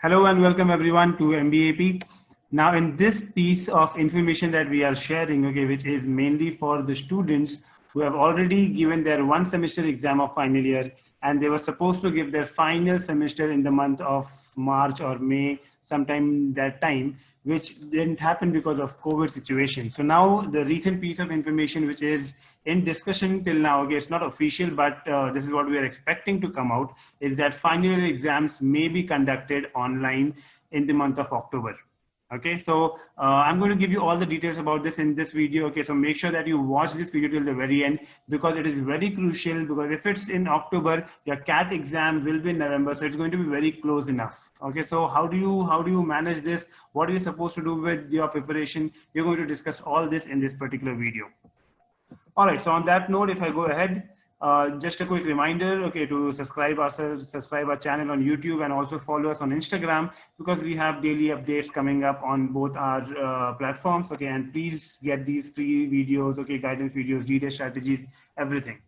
Hello and welcome everyone to MBAP. Now in this piece of information that we are sharing, okay, which is mainly for the students who have already given their one semester exam of final year and they were supposed to give their final semester in the month of March or May, sometime that time, which didn't happen because of COVID situation. So now the recent piece of information which is in discussion till now, okay, it's not official, but this is what we are expecting to come out, is that final year exams may be conducted online in the month of October. Okay, so I'm going to give you all the details about this in this video. Okay, so make sure that you watch this video till the very end because it is very crucial, because if it's in October, your CAT exam will be in November, so it's going to be very close enough. Okay, so how do you manage this? What are you supposed to do with your preparation? We're going to discuss all this in this particular video. All right, so on that note, if I go ahead, just a quick reminder, okay, to subscribe our channel on YouTube and also follow us on Instagram, because we have daily updates coming up on both our platforms, okay, and please get these free videos, okay, guidance videos, detailed strategies, everything.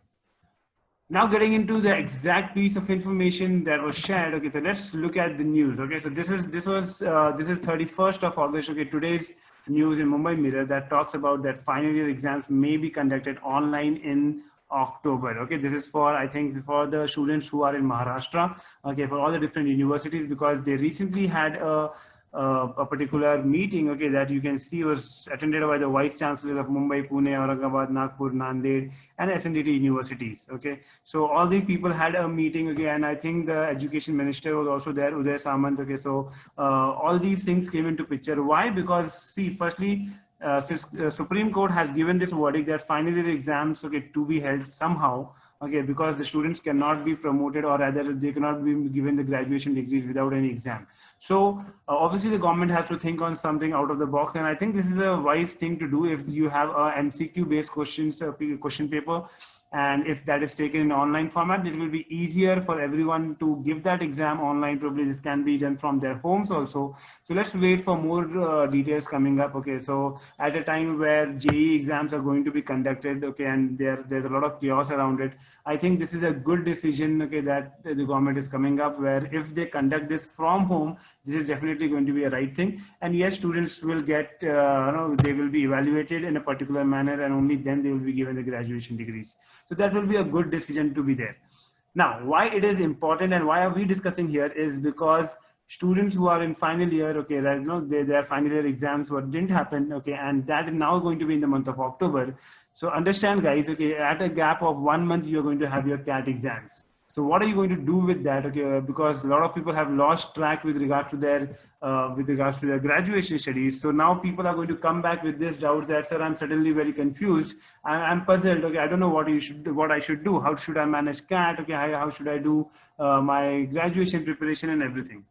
Now getting into the exact piece of information that was shared, okay, so let's look at the news, okay, so this is 31st of August, okay, today's news in Mumbai Mirror that talks about that final year exams may be conducted online in October. Okay, this is for, I think, for the students who are in Maharashtra, okay, for all the different universities, because they recently had a particular meeting, okay, that you can see was attended by the vice chancellors of Mumbai, Pune, Aurangabad, Nagpur, Nanded, and SNDT universities. Okay, so all these people had a meeting, okay, and I think the education minister was also there, Uday Samant. Okay, so all these things came into picture. Why? Because see, firstly, since Supreme Court has given this verdict that final year exams, okay, to be held somehow, okay, because the students cannot be promoted, or rather they cannot be given the graduation degrees without any exam. So obviously the government has to think on something out of the box, and I think this is a wise thing to do. If you have a MCQ based questions, question paper, and if that is taken in online format, it will be easier for everyone to give that exam online. Probably this can be done from their homes also. So let's wait for more details coming up. Okay, so at a time where JEE exams are going to be conducted, okay, and there's a lot of chaos around it, I think this is a good decision, okay, that the government is coming up, where if they conduct this from home, this is definitely going to be a right thing. And yes, students will get, they will be evaluated in a particular manner, and only then they will be given the graduation degrees. So that will be a good decision to be there. Now, why it is important and why are we discussing here is because students who are in final year, okay, right, their final year exams didn't happen, okay, and that is now going to be in the month of October. So understand, guys, okay, at a gap of 1 month, you're going to have your CAT exams. So what are you going to do with that? Okay, because a lot of people have lost track with regards to their graduation studies. So now people are going to come back with this doubt that, sir, I'm suddenly very confused. I'm puzzled. Okay, I don't know what I should do. How should I manage CAT? Okay, how should I do my graduation preparation and everything?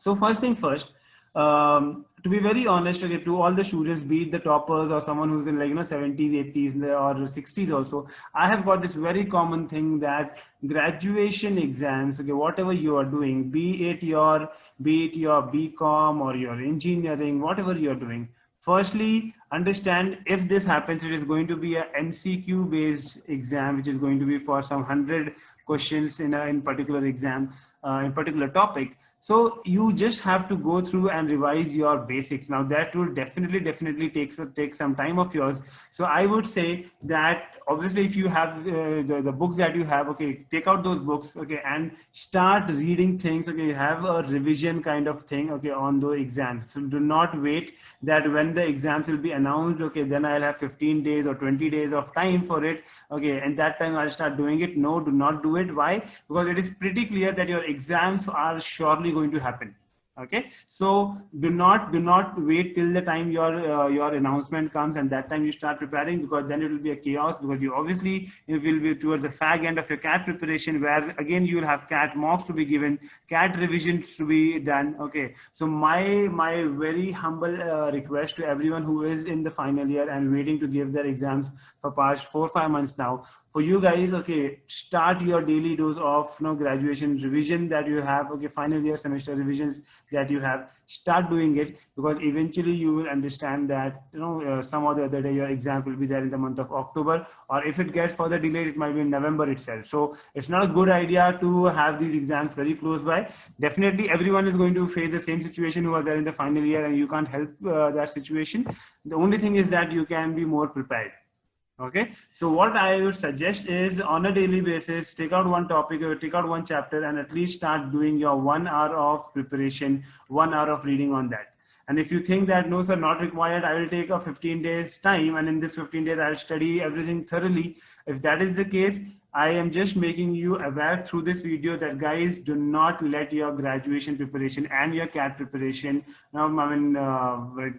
So first thing first, to be very honest, okay, to all the students, be it the toppers or someone who's in 70s, 80s or 60s also, I have got this very common thing that graduation exams, okay, whatever you are doing, be it your BCom or your engineering, whatever you're doing, firstly, understand if this happens, it is going to be a MCQ based exam, which is going to be for some 100 questions in particular exam, in particular topic. So you just have to go through and revise your basics. Now that will definitely take some time of yours. So I would say that obviously if you have the books that you have, okay, take out those books, okay, and start reading things, okay, have a revision kind of thing, okay, on those exams. So do not wait that when the exams will be announced, okay, then I'll have 15 days or 20 days of time for it, okay, and that time I'll start doing it. No, do not do it. Why? Because it is pretty clear that your exams are surely going to happen. Okay, so do not wait till the time your announcement comes and that time you start preparing, because then it will be a chaos, because you obviously it will be towards the fag end of your CAT preparation, where again you will have CAT mocks to be given, CAT revisions to be done. Okay, so my very humble request to everyone who is in the final year and waiting to give their exams for past 4-5 months now, for you guys, okay, start your daily dose of graduation revision that you have, okay, final year semester revisions that you have. Start doing it, because eventually you will understand that some or the other day your exam will be there in the month of October, or if it gets further delayed, it might be in November itself. So it's not a good idea to have these exams very close by. Definitely everyone is going to face the same situation who are there in the final year, and you can't help that situation. The only thing is that you can be more prepared. Okay, so what I would suggest is, on a daily basis, take out one topic or take out one chapter and at least start doing your 1 hour of preparation, 1 hour of reading on that. And if you think that no sir, not required, I will take a 15 days time, and in this 15 days I'll study everything thoroughly. If that is the case, I am just making you aware through this video that guys, do not let your graduation preparation and your CAT preparation, now I mean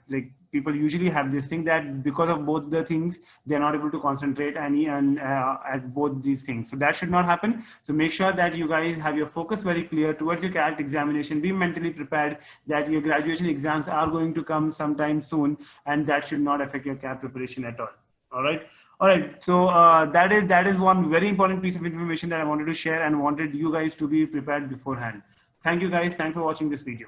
like people usually have this thing that because of both the things, they're not able to concentrate at both these things. So that should not happen. So make sure that you guys have your focus very clear towards your CAT examination. Be mentally prepared that your graduation exams are going to come sometime soon, and that should not affect your CAT preparation at all. All right. All right. So that is one very important piece of information that I wanted to share and wanted you guys to be prepared beforehand. Thank you guys. Thanks for watching this video.